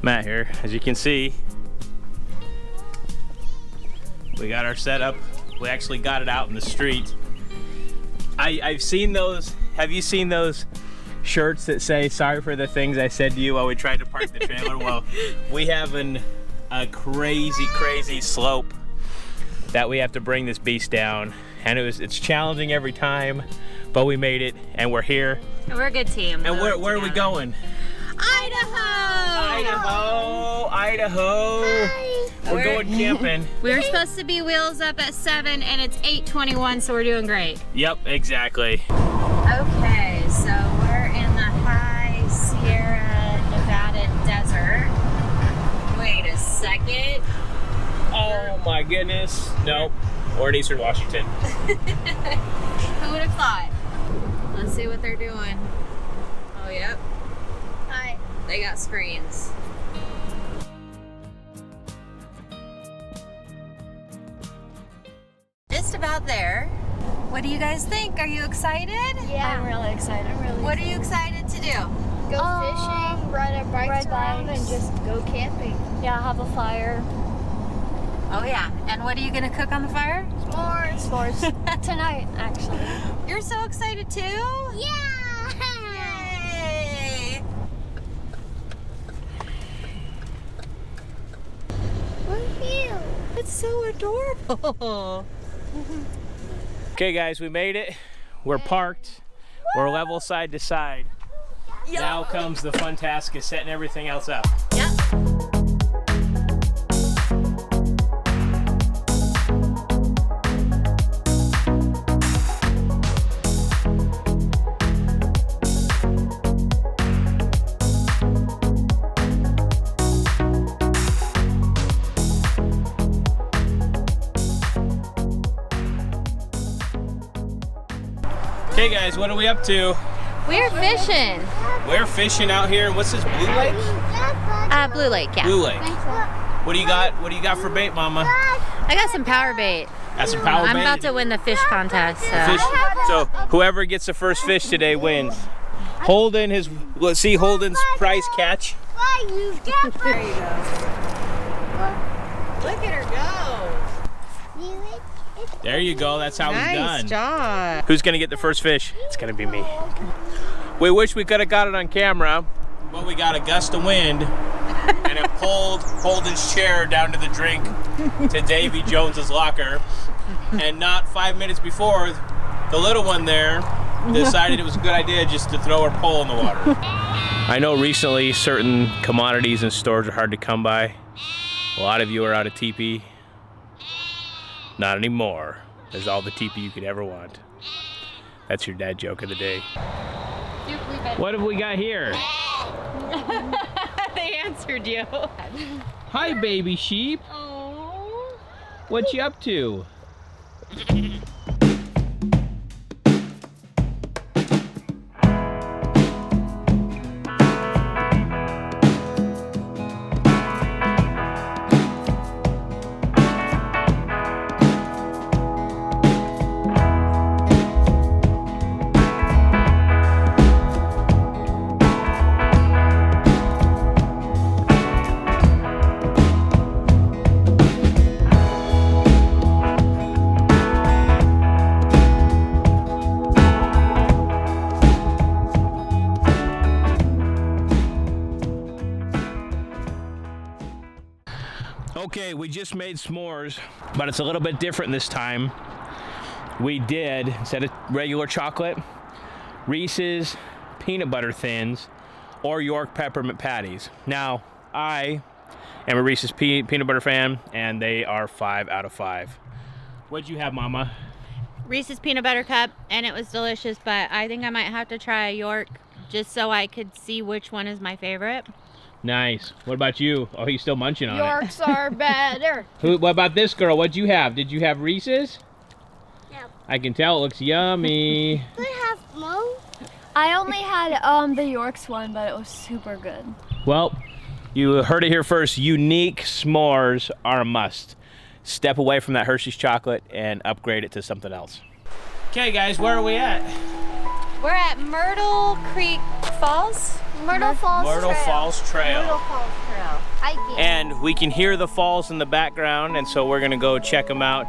Matt here. As you can see, we got our setup. We actually got it out in the street. I've seen those. Have you seen those shirts that say sorry for the things I said to you while we tried to park the trailer? Well, we have a crazy slope that we have to bring this beast down, and it's challenging every time, but we made it and we're here. And we're a good team. And where are we going? Idaho! Idaho! Hi. We're going camping. We were supposed to be wheels up at 7 and it's 8:21, so we're doing great. Yep, exactly. Okay, so we're in the high Sierra Nevada desert. Wait a second. Oh my goodness. Nope. We're in Eastern Washington. Who would have thought? Let's see what they're doing. Oh, yep. Hi. They got screens. Just about there. What do you guys think? Are you excited? Yeah. I'm really excited. What are you excited to do? Go fishing, ride our bikes around, and just go camping. Yeah, have a fire. Oh yeah. And what are you gonna cook on the fire? S'mores. Tonight, actually. You're so excited too? Yeah! Yay! Woohoo! It's so adorable. Okay guys, we made it. We're parked. We're level side to side. Yep. Now comes the fun task of setting everything else up. Yep. Okay guys, what are we up to? We're fishing. We're fishing out here. What's this, Blue Lake? Blue Lake, yeah. Blue Lake. What do you got? What do you got for bait, Mama? I got some power bait. Got some power bait? I'm about to win the fish contest. So whoever gets the first fish today wins. Holden, let's see Holden's prize catch. There you go. Look at her go. There you go. That's how it's done. Nice job. Who's gonna get the first fish? It's gonna be me. We wish we could have got it on camera, but we got a gust of wind and it pulled Holden's chair down to the drink to Davy Jones's locker. And not 5 minutes before, the little one there decided it was a good idea just to throw her pole in the water. I know recently certain commodities and stores are hard to come by. A lot of you are out of teepee. Not anymore. There's all the teepee you could ever want. That's your dad joke of the day. What have we got here? They answered you. Hi, baby sheep. Oh. What you up to? Okay, we just made s'mores, but it's a little bit different this time. We did, instead of regular chocolate, Reese's peanut butter thins or York peppermint patties. Now, I am a Reese's peanut butter fan, and they are 5 out of 5. What'd you have, Mama? Reese's peanut butter cup, and it was delicious, but I think I might have to try a York just so I could see which one is my favorite. Nice. What about you? Oh, he's still munching on Yorks are better. it. What about this girl? What'd you have? Did you have Reese's? No. I can tell it looks yummy. We have more. I only had the Yorks one, but it was super good. Well, you heard it here first. Unique s'mores are a must. Step away from that Hershey's chocolate and upgrade it to something else. Okay, guys, where are we at? We're at Myrtle Creek Falls. Myrtle Falls Myrtle Trail. Falls Trail. Myrtle Falls Trail. trail. Hiking. And we can hear the falls in the background, and so we're gonna go check them out.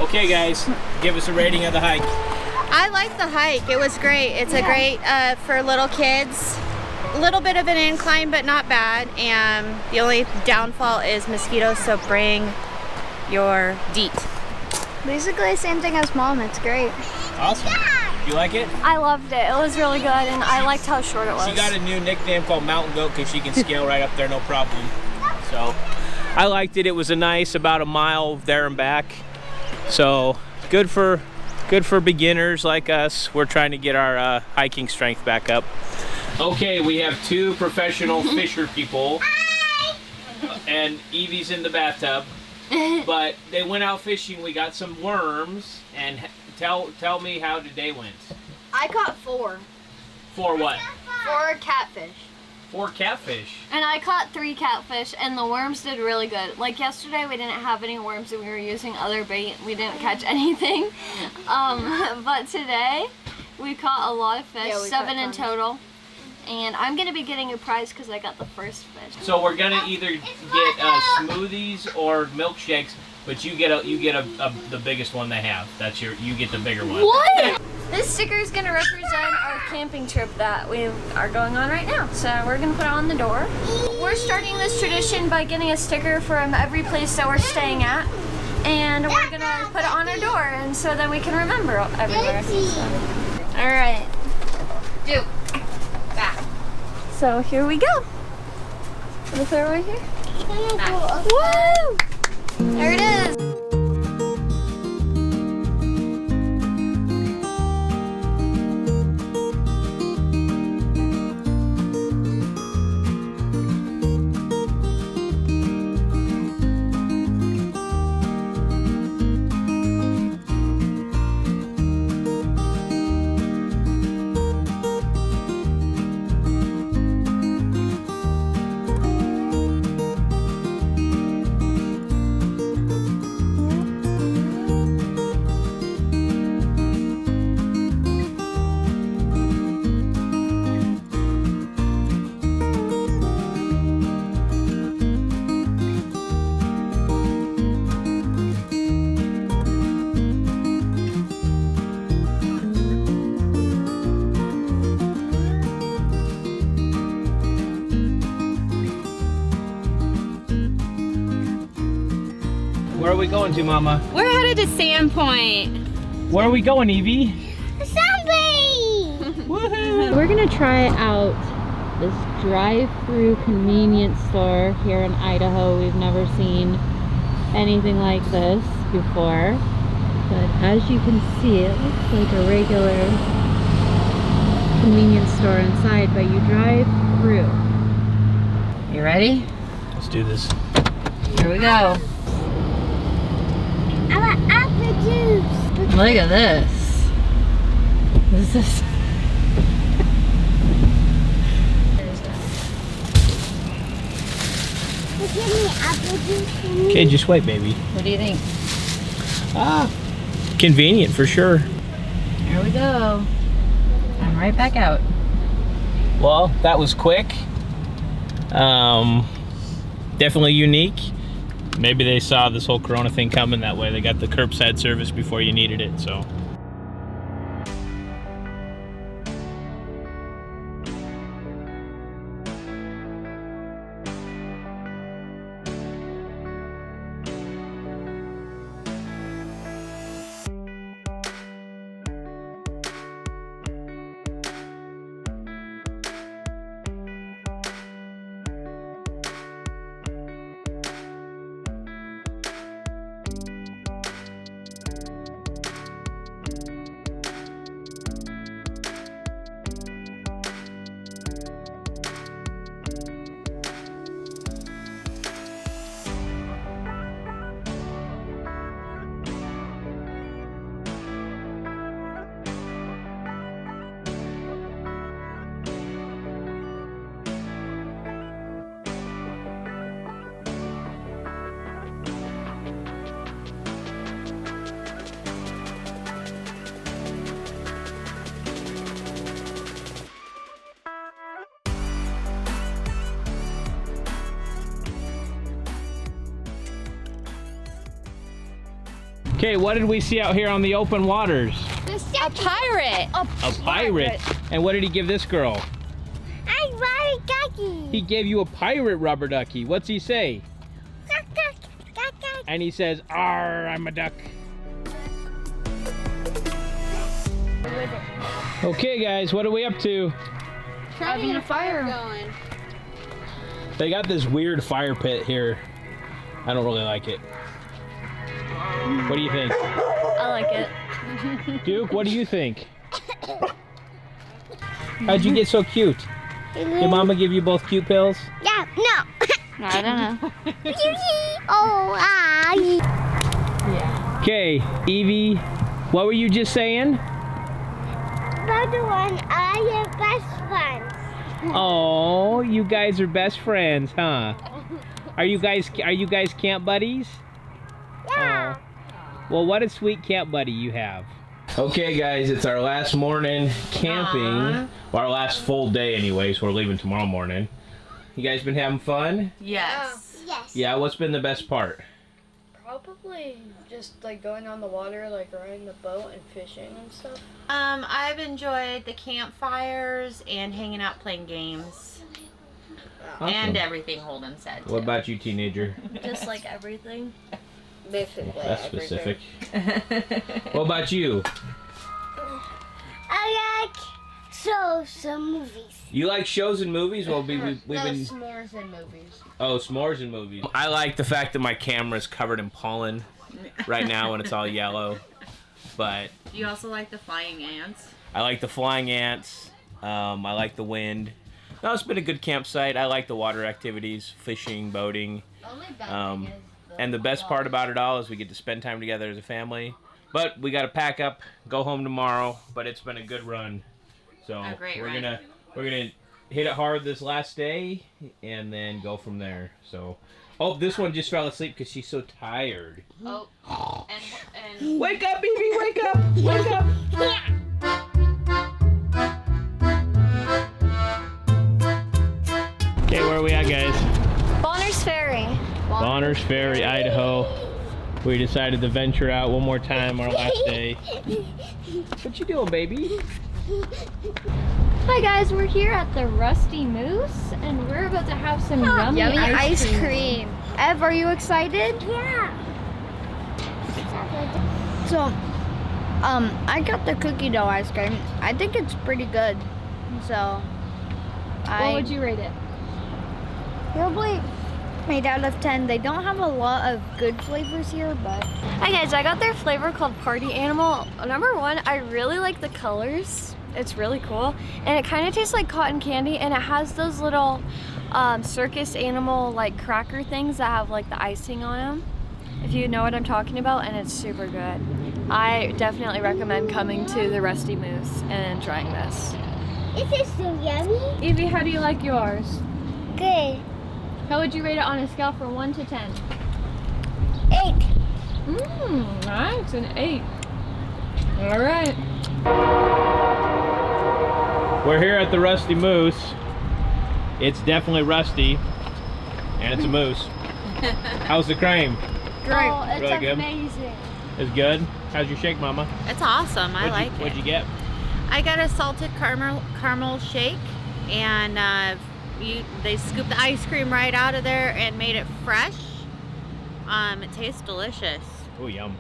Okay guys, give us a rating of the hike. I like the hike. It was great. It's a great for little kids. A little bit of an incline, but not bad. And the only downfall is mosquitoes, so bring your DEET. Basically the same thing as Mom. It's great. Awesome. You like it? I loved it. It was really good, and I liked how short it was. She got a new nickname called Mountain Goat because she can scale right up there, no problem. So I liked it. It was a nice about a mile there and back. So good for beginners like us. We're trying to get our hiking strength back up. Okay, we have two professional fisher people, and Evie's in the bathtub. But they went out fishing. We got some worms, and tell me how today went. I caught 4. 4 what? 4 catfish. 4 catfish. And I caught 3 catfish, and the worms did really good. Like yesterday, we didn't have any worms, and we were using other bait. We didn't catch anything. But today, we caught a lot of fish, 7 in total. And I'm gonna be getting a prize because I got the first fish. So we're gonna either get smoothies or milkshakes, but you get the biggest one they have. That's you get the bigger one. What? This sticker is gonna represent our camping trip that we are going on right now. So we're gonna put it on the door. We're starting this tradition by getting a sticker from every place that we're staying at. And we're gonna put it on our door, and so then we can remember everywhere. So. All right. Do. Back. So here we go. Put it right here. Back. Woo! There it is. Where are we going to, Mama? We're headed to Sandpoint. Where are we going, Evie? Zombie! Woohoo! We're gonna try out this drive-through convenience store here in Idaho. We've never seen anything like this before, but as you can see, it looks like a regular convenience store inside, but you drive through. You ready? Let's do this. Here we go. I want apple juice. Look at this. What is this? Give me apple juice. Okay, just wait, baby. What do you think? Convenient for sure. Here we go. I'm right back out. Well, that was quick. Definitely unique. Maybe they saw this whole Corona thing coming that way. They got the curbside service before you needed it, so. Okay, what did we see out here on the open waters? A pirate. A pirate? And what did he give this girl? I rubber ducky. He gave you a pirate rubber ducky. What's he say? And he says, "Arr, I'm a duck." Okay guys, what are we up to? Having a fire. They got this weird fire pit here. I don't really like it. What do you think? I like it. Duke, what do you think? How'd you get so cute? Did Mama give you both cute pills? Yeah, no. I don't know. Oh, Yeah. Okay, Evie, what were you just saying? But the one are your best friends. Oh, you guys are best friends, huh? Are you guys camp buddies? Yeah. Well, what a sweet camp buddy you have. Okay guys, it's our last morning camping. Well, our last full day anyway, so we're leaving tomorrow morning. You guys been having fun? Yes. Yes. Yeah, what's been the best part? Probably just like going on the water, like riding the boat and fishing and stuff. I've enjoyed the campfires and hanging out playing games. Awesome. And everything Holden said. What about you, teenager? Just like everything. Basically. That's specific. What about you? I like shows and movies. You like shows and movies? Well, we've been... S'mores and movies. Oh, s'mores and movies. I like the fact that my camera's covered in pollen right now and it's all yellow. But Do you also like the flying ants? I like the flying ants. I like the wind. No, it's been a good campsite. I like the water activities, fishing, boating. And the best part about it all is we get to spend time together as a family. But we got to pack up, go home tomorrow. But it's been a good run. So we're gonna hit it hard this last day and then go from there. So, oh, this one just fell asleep because she's so tired. Oh, and Wake up, Evie! Wake up! Wake up! Okay, where are we at, guys? Bonner's Ferry. Bonner's Ferry, Idaho. We decided to venture out one more time our last day. What you doing, baby? Hi guys, we're here at the Rusty Moose and we're about to have some yummy ice cream. Ev, are you excited? Yeah. So, I got the cookie dough ice cream. I think it's pretty good. So, What would you rate it? probably 8 out of 10. They don't have a lot of good flavors here, but Hi guys, I got their flavor called Party Animal. Number one, I really like the colors. It's really cool. And it kind of tastes like cotton candy and it has those little circus animal like cracker things that have like the icing on them. If you know what I'm talking about, and it's super good. I definitely recommend coming to the Rusty Moose and trying this. Is it so yummy? Evie, how do you like yours? Good. How would you rate it on a scale from 1 to 10? 8. Nice, an 8. All right. We're here at the Rusty Moose. It's definitely rusty, and it's a moose. How's the cream? Great. Oh, it's Really good? amazing. It's good. How's your shake, Mama? It's awesome. I like it. What'd you get? I got a salted caramel shake, and they scooped the ice cream right out of there and made it fresh. It tastes delicious. Oh, yum.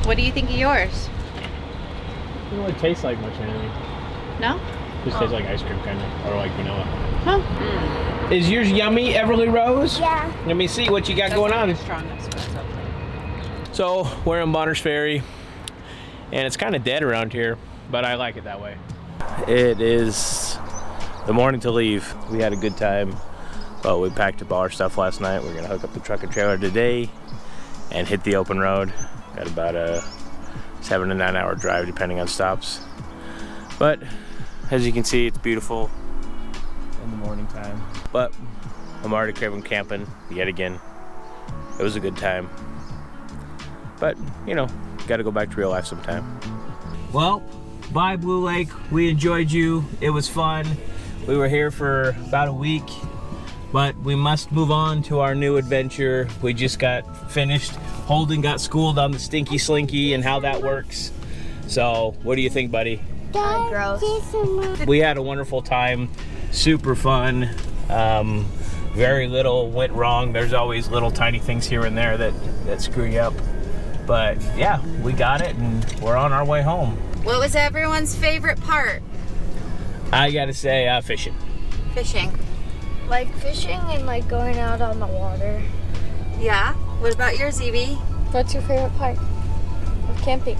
What do you think of yours? It doesn't really taste like much anything. No? Just tastes like ice cream, kind of, or like vanilla. Huh? Is yours yummy, Everly Rose? Yeah. Let me see what you got going on. So we're in Bonners Ferry, and it's kind of dead around here, but I like it that way. It is the morning to leave. We had a good time, but we packed up all our stuff last night. We're gonna hook up the truck and trailer today and hit the open road. Got about a 7 to 9 hour drive depending on stops. But as you can see, it's beautiful in the morning time. But I'm already craving camping yet again. It was a good time. But, you know, gotta go back to real life sometime. Well, bye Blue Lake. We enjoyed you. It was fun. We were here for about a week, but we must move on to our new adventure. We just got finished. Holden got schooled on the Stinky Slinky and how that works. So, what do you think, buddy? Gross. We had a wonderful time. Super fun. Very little went wrong. There's always little tiny things here and there that screw you up. But yeah, we got it and we're on our way home. What was everyone's favorite part? I gotta say, fishing. Fishing. Like fishing and like going out on the water. Yeah? What about yours, Evie? What's your favorite part of camping?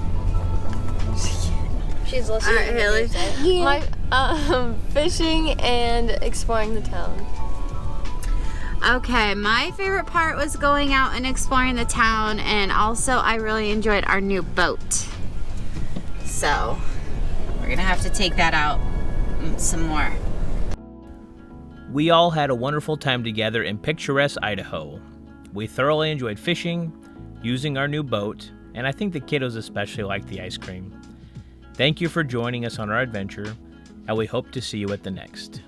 She's listening. All right, Haley. My fishing and exploring the town. Okay, my favorite part was going out and exploring the town, and also I really enjoyed our new boat. So, we're gonna have to take that out some more. We all had a wonderful time together in picturesque Idaho. We thoroughly enjoyed fishing, using our new boat, and I think the kiddos especially liked the ice cream. Thank you for joining us on our adventure, and we hope to see you at the next.